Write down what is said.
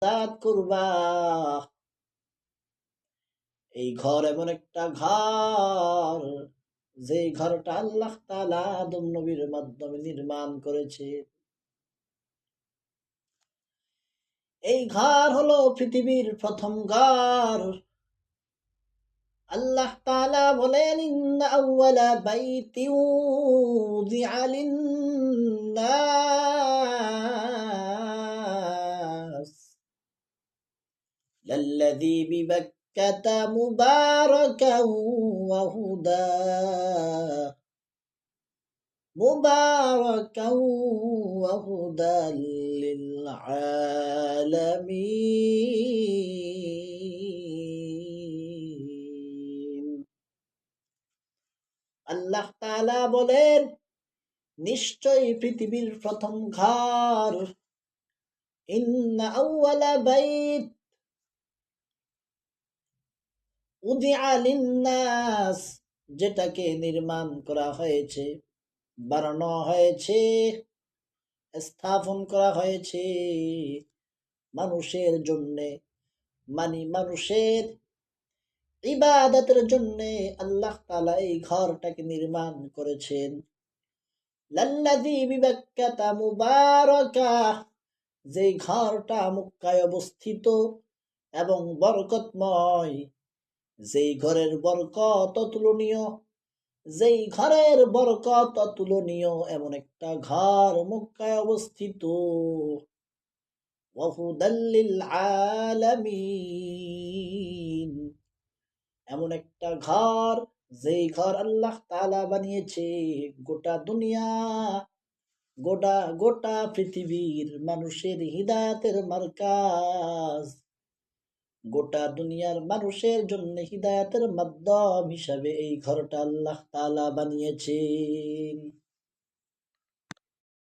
ইবাদত করবা। এই ঘর এমন একটা ঘর, যে ঘরটা আল্লাহ তাআলা আদম নবীর মাধ্যমে নির্মাণ করেছে। এই ঘর হলো পৃথিবীর প্রথম ঘর। আল্লাহ তাআলা বলেন, ইন্না আউওয়ালা বাইতিন উযিআ লিন-নাস লাল্লাযী বিবাক্কাতা মুবারাকান ওয়া হুদা লিল আলামিন। আল্লাহ তাআলা বলেন, নিশ্চয়ই পৃথিবীর প্রথম ঘর, ইন্না আউওয়ালা বাইত উযিআ লিন-নাস, যেটাকে নির্মাণ করা হয়েছে, বানানো হয়েছে, স্থাপন করা হয়েছে মানুষের জন্যে, মানুষের ইবাদতের জন্যে আল্লাহ তাআলা এই ঘরটাকে নির্মাণ করেছেন। লাল্লাযী বিবাক্কাতা মুবারাকা, যে ঘরটা মক্কায় অবস্থিত এবং বরকতময়, যেই ঘরের বরকত অতুলনীয়, যেই ঘরের বরকত অতুলনীয়, এমন একটা ঘর মক্কায় অবস্থিত। ওয়া হুদাল লিল আলামিন, এমন একটা ঘর, যেই ঘর আল্লাহ তাআলা বানিয়েছে গোটা দুনিয়া, গোটা গোটা পৃথিবীর মানুষের হিদায়াতের মার্কাজ, গোটা দুনিয়ার মানুষের জন্য হিদায়াতের মাধ্যম হিসাবে এই ঘরটা আল্লাহ তাআলা বানিয়েছেন।